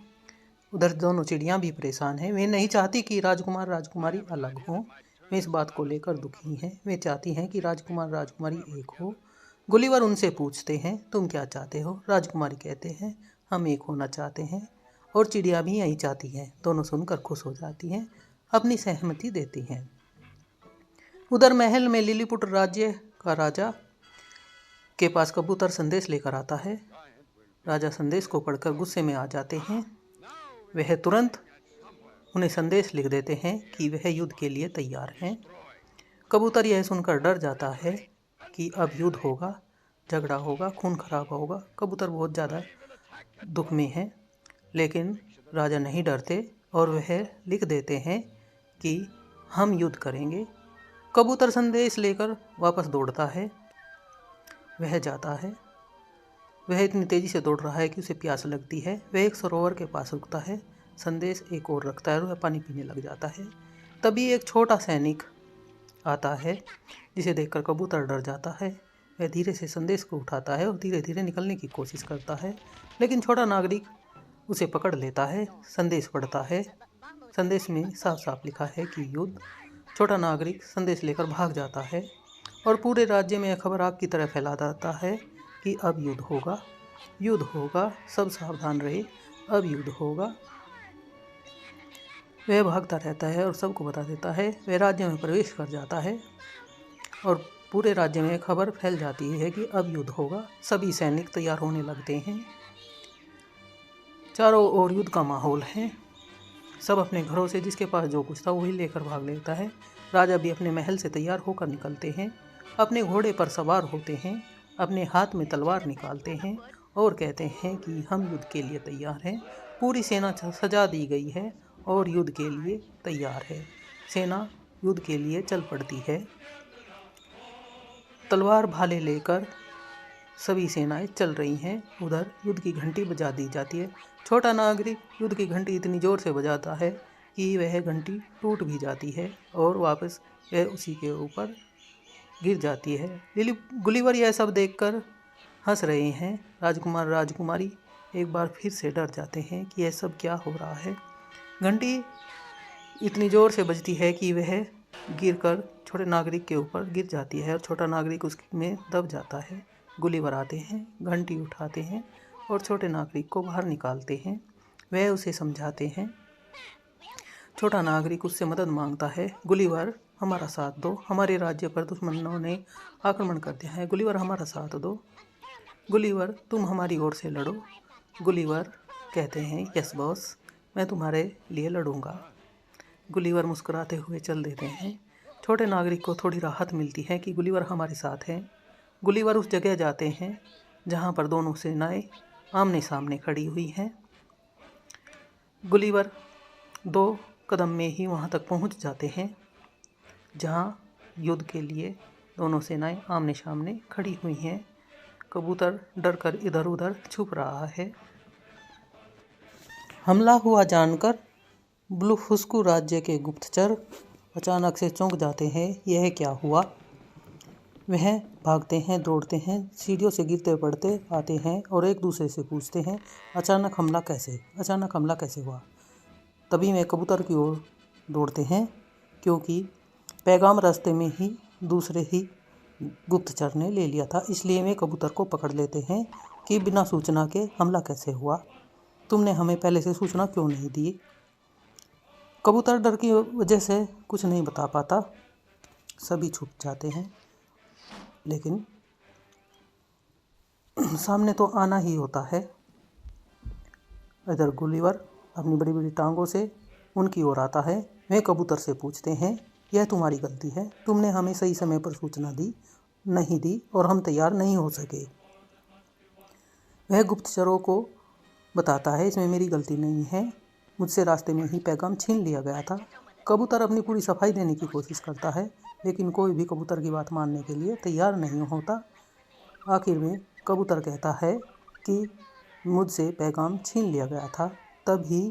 उधर दोनों चिड़ियाँ भी परेशान हैं। वे नहीं चाहती कि राजकुमार राजकुमारी अलग हों। वे इस बात को लेकर दुखी हैं। वे चाहती हैं कि राजकुमार राजकुमारी एक हो। गुलिवर उनसे पूछते हैं, तुम क्या चाहते हो। राजकुमारी कहते हैं, हम एक होना चाहते हैं, और चिड़िया भी यही चाहती हैं। दोनों सुनकर खुश हो जाती हैं, अपनी सहमति देती हैं। उधर महल में लिलीपुट राज्य का राजा के पास कबूतर संदेश लेकर आता है। राजा संदेश को पढ़कर गुस्से में आ जाते हैं। वह तुरंत उन्हें संदेश लिख देते हैं कि वह युद्ध के लिए तैयार हैं। कबूतर यह सुनकर डर जाता है कि अब युद्ध होगा, झगड़ा होगा, खून खराबा होगा। कबूतर बहुत ज़्यादा दुख में है, लेकिन राजा नहीं डरते और वह लिख देते हैं कि हम युद्ध करेंगे। कबूतर संदेश लेकर वापस दौड़ता है। वह जाता है। वह इतनी तेज़ी से दौड़ रहा है कि उसे प्यास लगती है। वह एक सरोवर के पास रुकता है। संदेश एक और रखता है और वह पानी पीने लग जाता है। तभी एक छोटा सैनिक आता है, जिसे देखकर कबूतर डर जाता है। वह धीरे से संदेश को उठाता है और धीरे धीरे निकलने की कोशिश करता है, लेकिन छोटा नागरिक उसे पकड़ लेता है। संदेश पढ़ता है। संदेश में साफ साफ लिखा है कि युद्ध। छोटा नागरिक संदेश लेकर भाग जाता है और पूरे राज्य में यह खबर आग की तरह फैला देता है कि अब युद्ध होगा, युद्ध होगा, सब सावधान रहे, अब युद्ध होगा। वह भागता रहता है और सबको बता देता है। वह राज्य में प्रवेश कर जाता है और पूरे राज्य में खबर फैल जाती है कि अब युद्ध होगा। सभी सैनिक तैयार होने लगते हैं। चारों ओर युद्ध का माहौल है। सब अपने घरों से जिसके पास जो कुछ था वही लेकर भाग लेता है। राजा भी अपने महल से तैयार होकर निकलते हैं। अपने घोड़े पर सवार होते हैं, अपने हाथ में तलवार निकालते हैं और कहते हैं कि हम युद्ध के लिए तैयार हैं। पूरी सेना सजा दी गई है और युद्ध के लिए तैयार है। सेना युद्ध के लिए चल पड़ती है। तलवार भाले लेकर सभी सेनाएं चल रही हैं। उधर युद्ध की घंटी बजा दी जाती है। छोटा नागरिक युद्ध की घंटी इतनी ज़ोर से बजाता है कि वह घंटी टूट भी जाती है और वापस वह उसी के ऊपर गिर जाती है। गुलिवर यह सब देखकर हंस रहे हैं। राजकुमार राजकुमारी एक बार फिर से डर जाते हैं कि यह सब क्या हो रहा है। घंटी इतनी ज़ोर से बजती है कि वह गिरकर छोटे नागरिक के ऊपर गिर जाती है और छोटा नागरिक उसमें दब जाता है। गुलिवर आते हैं, घंटी उठाते हैं और छोटे नागरिक को बाहर निकालते हैं। वह उसे समझाते हैं। छोटा नागरिक उससे मदद मांगता है। गुलिवर हमारा साथ दो, हमारे राज्य पर दुश्मनों ने आक्रमण कर दिया है। गुलिवर हमारा साथ दो, गुलिवर तुम हमारी ओर से लड़ो। गुलिवर कहते हैं यस बॉस, मैं तुम्हारे लिए लड़ूंगा। गुलिवर मुस्कुराते हुए चल देते हैं। छोटे नागरिक को थोड़ी राहत मिलती है कि गुलिवर हमारे साथ हैं। गुलिवर उस जगह जाते हैं जहाँ पर दोनों सेनाएं आमने सामने खड़ी हुई हैं। गुलिवर 2 कदम में ही वहाँ तक पहुँच जाते हैं जहाँ युद्ध के लिए दोनों सेनाएं आमने सामने खड़ी हुई हैं। कबूतर डरकर इधर उधर छुप रहा है। हमला हुआ जानकर ब्लूफुस्कू राज्य के गुप्तचर अचानक से चौंक जाते हैं। यह क्या हुआ? वह भागते हैं, दौड़ते हैं, सीढ़ियों से गिरते पड़ते आते हैं और एक दूसरे से पूछते हैं अचानक हमला कैसे हुआ। तभी वे कबूतर की ओर दौड़ते हैं क्योंकि पैगाम रास्ते में ही दूसरे ही गुप्तचर ने ले लिया था। इसलिए वे कबूतर को पकड़ लेते हैं कि बिना सूचना के हमला कैसे हुआ, तुमने हमें पहले से सूचना क्यों नहीं दी। कबूतर डर की वजह से कुछ नहीं बता पाता, सभी छुप जाते हैं। लेकिन सामने तो आना ही होता है। इधर गुलिवर अपनी बड़ी बड़ी टांगों से उनकी ओर आता है। वे कबूतर से पूछते हैं यह तुम्हारी गलती है, तुमने हमें सही समय पर सूचना नहीं दी और हम तैयार नहीं हो सके। वह गुप्तचरों को बताता है इसमें मेरी गलती नहीं है, मुझसे रास्ते में ही पैगाम छीन लिया गया था। कबूतर अपनी पूरी सफाई देने की कोशिश करता है लेकिन कोई भी कबूतर की बात मानने के लिए तैयार नहीं होता। आखिर में कबूतर कहता है कि मुझसे पैगाम छीन लिया गया था। तभी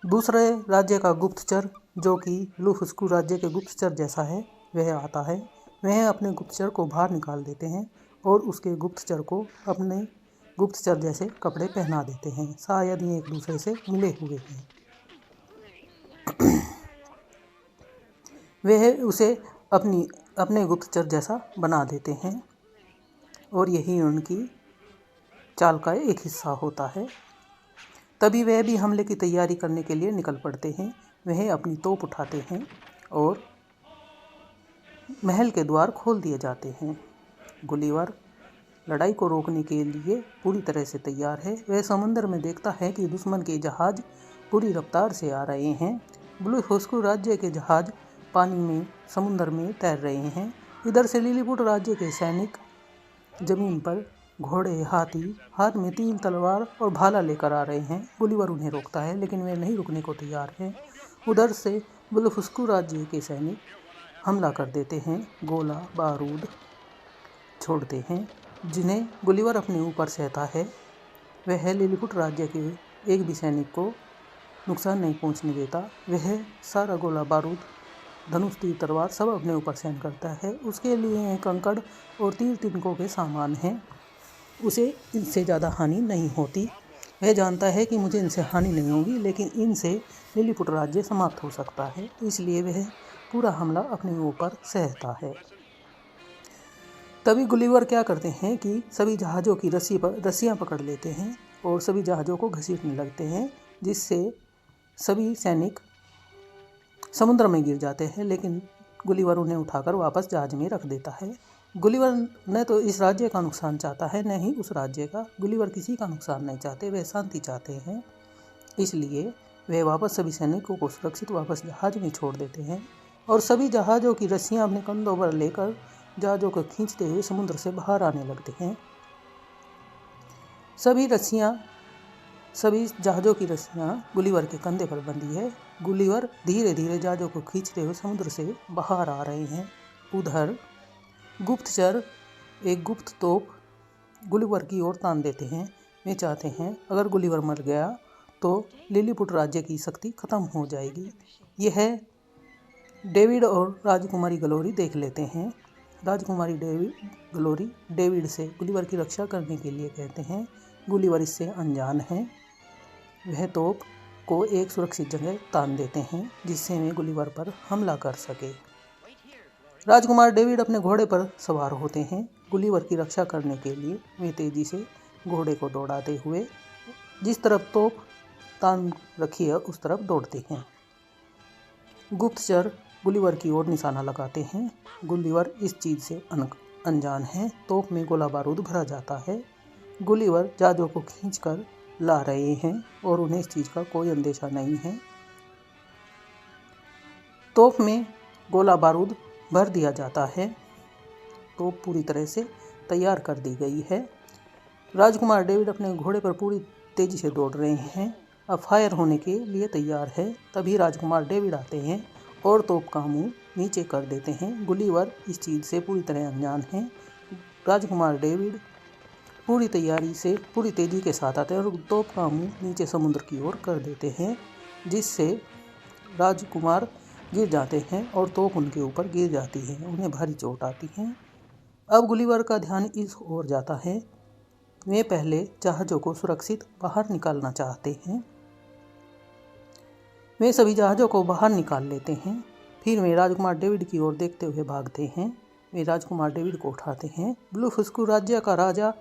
दूसरे राज्य का गुप्तचर जो कि ब्लूफुस्कू राज्य के गुप्तचर जैसा है वह आता है। वह अपने गुप्तचर को बाहर निकाल देते हैं और उसके गुप्तचर को अपने गुप्तचर जैसे कपड़े पहना देते हैं। शायद ये एक दूसरे से मिले हुए हैं। वह उसे अपने गुप्तचर जैसा बना देते हैं और यही उनकी चाल का एक हिस्सा होता है। तभी वह भी हमले की तैयारी करने के लिए निकल पड़ते हैं। वह अपनी तोप उठाते हैं और महल के द्वार खोल दिए जाते हैं। गुलिवर लड़ाई को रोकने के लिए पूरी तरह से तैयार है। वह समुद्र में देखता है कि दुश्मन के जहाज पूरी रफ्तार से आ रहे हैं। ब्लूफुस्कू राज्य के जहाज पानी में समुद्र में तैर रहे हैं। इधर से लिलीपुट राज्य के सैनिक जमीन पर घोड़े, हाथी, हाथ में 3 तलवार और भाला लेकर आ रहे हैं। गुलिवर उन्हें रोकता है लेकिन वे नहीं रुकने को तैयार हैं। उधर से ब्लूफुस्कू राज्य के सैनिक हमला कर देते हैं, गोला बारूद छोड़ते हैं जिन्हें गुलिवर अपने ऊपर सहता है। वह लिलीपुट राज्य के एक भी सैनिक को नुकसान नहीं पहुंचने देता। वह सारा गोला बारूद, धनुष, तीर, तलवार सब अपने ऊपर सहन करता है। उसके लिए कंकड़ और तीर तिनकों के सामान हैं, उसे इनसे ज़्यादा हानि नहीं होती। वह जानता है कि मुझे इनसे हानि नहीं होगी लेकिन इनसे लिलीपुट राज्य समाप्त हो सकता है, इसलिए वह पूरा हमला अपने ऊपर सहता है। तभी गुलिवर क्या करते हैं कि सभी जहाज़ों की रस्सियाँ पकड़ लेते हैं और सभी जहाज़ों को घसीटने लगते हैं जिससे सभी सैनिक समुद्र में गिर जाते हैं। लेकिन गुलिवर उन्हें उठाकर वापस जहाज में रख देता है। गुलिवर न तो इस राज्य का नुकसान चाहता है न ही उस राज्य का। गुलिवर किसी का नुकसान नहीं चाहते, वे शांति चाहते हैं। इसलिए वे वापस सभी सैनिकों को सुरक्षित वापस जहाज में छोड़ देते हैं और सभी जहाज़ों की रस्सियाँ अपने कंधों पर लेकर जहाज़ों को खींचते हुए समुद्र से बाहर आने लगते हैं। सभी जहाज़ों की रस्सियाँ गुलिवर के कंधे पर बंधी है। गुलिवर धीरे धीरे जहाज़ों को खींचते हुए समुद्र से बाहर आ रहे हैं। उधर गुप्तचर एक गुप्त तोप गुलिवर की ओर तान देते हैं। वे चाहते हैं अगर गुलिवर मर गया तो लिलीपुट राज्य की शक्ति खत्म हो जाएगी। यह डेविड और राजकुमारी ग्लोरी देख लेते हैं। राजकुमारी ग्लोरी डेविड से गुलिवर की रक्षा करने के लिए कहते हैं। गुलिवर इससे अनजान है। वह तोप को एक सुरक्षित जगह तान देते हैं जिससे वे गुलिवर पर हमला कर सके। राजकुमार डेविड अपने घोड़े पर सवार होते हैं। गुलिवर की रक्षा करने के लिए वे तेजी से घोड़े को दौड़ाते हुए जिस तरफ तोप तान रखी है उस तरफ दौड़ते हैं। गुप्तचर गुलिवर की ओर निशाना लगाते हैं। गुलिवर इस चीज़ से अनजान है। तोप में गोला बारूद भरा जाता है। गुलिवर जहाज़ों को खींचकर ला रहे हैं और उन्हें इस चीज़ का कोई अंदेशा नहीं है। तोप में गोला बारूद भर दिया जाता है। तोप पूरी तरह से तैयार कर दी गई है। राजकुमार डेविड अपने घोड़े पर पूरी तेज़ी से दौड़ रहे हैं। अब फायर होने के लिए तैयार है। तभी राजकुमार डेविड आते हैं और तोप का मुंह नीचे कर देते हैं। गुलिवर इस चीज़ से पूरी तरह अनजान है। राजकुमार डेविड पूरी तैयारी से पूरी तेज़ी के साथ आते हैं और तोप का मुंह नीचे समुद्र की ओर कर देते हैं, जिससे राजकुमार गिर जाते हैं और तोप उनके ऊपर गिर जाती है। उन्हें भारी चोट आती है। अब गुलिवर का ध्यान इस ओर जाता है। वे पहले जहाज़ों को सुरक्षित बाहर निकालना चाहते हैं। वे सभी जहाज़ों को बाहर निकाल लेते हैं। फिर वे राजकुमार डेविड की ओर देखते हुए भागते हैं। वे राजकुमार डेविड को उठाते हैं। ब्लूफुस्कू राज्य का राजा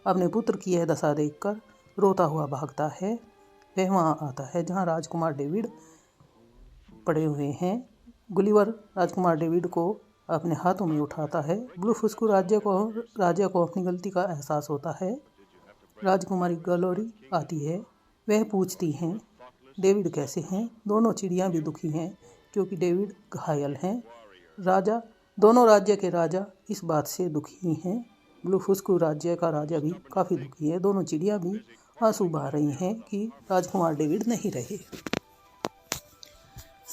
अपने पुत्र की यह दशा देखकर रोता हुआ भागता है। वह वहाँ आता है जहाँ राजकुमार डेविड पड़े हुए हैं। गुलिवर राजकुमार डेविड को अपने हाथों में उठाता है। ब्लूफुस्कू राजा को अपनी गलती का एहसास होता है। राजकुमारी गलोरी आती है। वह पूछती हैं डेविड कैसे हैं। दोनों चिड़ियाँ भी दुखी हैं क्योंकि डेविड घायल हैं। दोनों राज्य के राजा इस बात से दुखी हैं। ब्लूफुस्कू राज्य का राजा भी काफ़ी दुखी है। दोनों चिड़ियाँ भी आंसू बहा रही हैं कि राजकुमार डेविड नहीं रहे।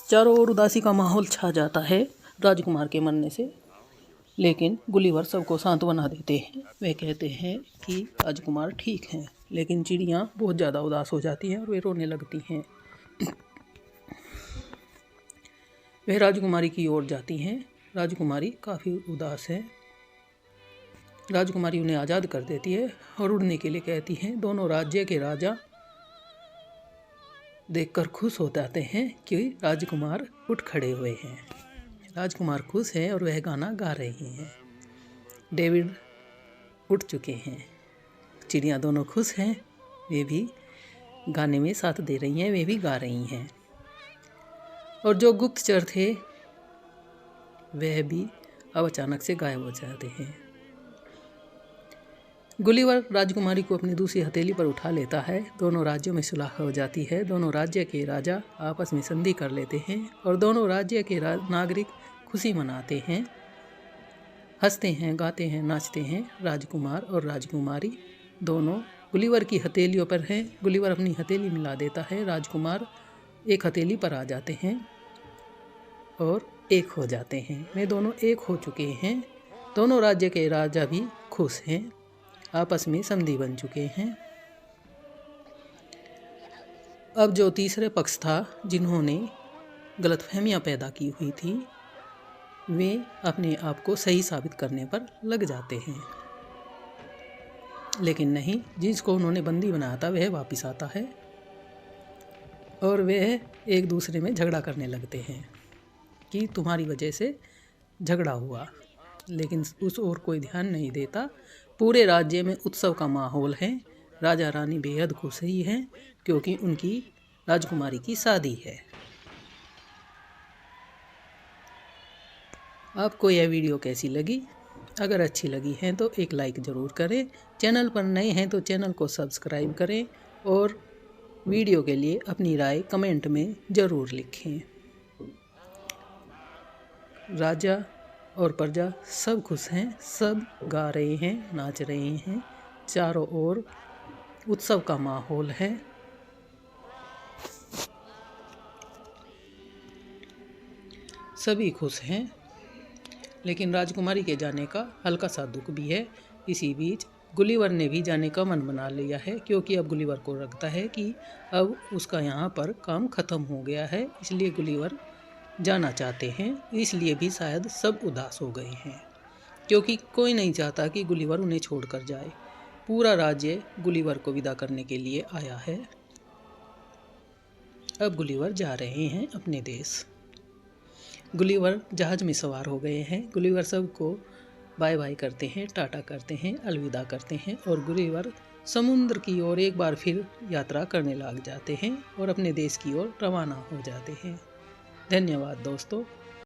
चारों ओर उदासी का माहौल छा जाता है राजकुमार के मरने से, लेकिन गुलिवर सबको सांत्वना देते हैं। वे कहते हैं कि राजकुमार ठीक हैं, लेकिन चिड़ियाँ बहुत ज़्यादा उदास हो जाती हैं और वे रोने लगती हैं। वे राजकुमारी की ओर जाती हैं। राजकुमारी काफ़ी उदास है। राजकुमारी उन्हें आज़ाद कर देती है और उड़ने के लिए कहती हैं। दोनों राज्य के राजा देखकर खुश हो जाते हैं कि राजकुमार उठ खड़े हुए हैं। राजकुमार खुश हैं और वह गाना गा रहे हैं। डेविड उठ चुके हैं। चिड़ियाँ दोनों खुश हैं। वे भी गाने में साथ दे रही हैं, वे भी गा रही हैं। और जो गुप्तचर थे वह भी अब अचानक से गायब हो जाते हैं। गुलिवर राजकुमारी को अपनी दूसरी हथेली पर उठा लेता है। दोनों राज्यों में सुलह हो जाती है। दोनों राज्य के राजा आपस में संधि कर लेते हैं और दोनों राज्य के नागरिक खुशी मनाते हैं, हंसते हैं, गाते हैं, नाचते हैं। राजकुमार और राजकुमारी दोनों गुलिवर की हथेलियों पर हैं। गुलिवर अपनी हथेली मिला देता है। राजकुमार एक हथेली पर आ जाते हैं और एक हो जाते हैं। वे दोनों एक हो चुके हैं। दोनों राज्य के राजा भी खुश हैं, आपस में संधि बन चुके हैं। अब जो तीसरे पक्ष था, जिन्होंने गलतफहमियां पैदा की हुई थी, वे अपने आप को सही साबित करने पर लग जाते हैं। लेकिन नहीं, जिसको उन्होंने बंदी बनाया था वह वापस आता है और वह एक दूसरे में झगड़ा करने लगते हैं कि तुम्हारी वजह से झगड़ा हुआ। लेकिन उस ओर कोई ध्यान नहीं देता। पूरे राज्य में उत्सव का माहौल है। राजा रानी बेहद खुश ही हैं क्योंकि उनकी राजकुमारी की शादी है। आपको यह वीडियो कैसी लगी? अगर अच्छी लगी है तो एक लाइक ज़रूर करें। चैनल पर नए हैं तो चैनल को सब्सक्राइब करें और वीडियो के लिए अपनी राय कमेंट में ज़रूर लिखें। राजा और प्रजा सब खुश हैं, सब गा रहे हैं, नाच रहे हैं। चारों ओर उत्सव का माहौल है। सभी खुश हैं, लेकिन राजकुमारी के जाने का हल्का सा दुख भी है। इसी बीच गुलिवर ने भी जाने का मन बना लिया है क्योंकि अब गुलिवर को लगता है कि अब उसका यहाँ पर काम ख़त्म हो गया है, इसलिए गुलिवर जाना चाहते हैं। इसलिए भी शायद सब उदास हो गए हैं क्योंकि कोई नहीं चाहता कि गुलिवर उन्हें छोड़कर जाए। पूरा राज्य गुलिवर को विदा करने के लिए आया है। अब गुलिवर जा रहे हैं अपने देश। गुलिवर जहाज़ में सवार हो गए हैं। गुलिवर सबको बाय बाय करते हैं, टाटा करते हैं, अलविदा करते हैं और गुलिवर समुद्र की ओर एक बार फिर यात्रा करने लग जाते हैं और अपने देश की ओर रवाना हो जाते हैं। धन्यवाद दोस्तों।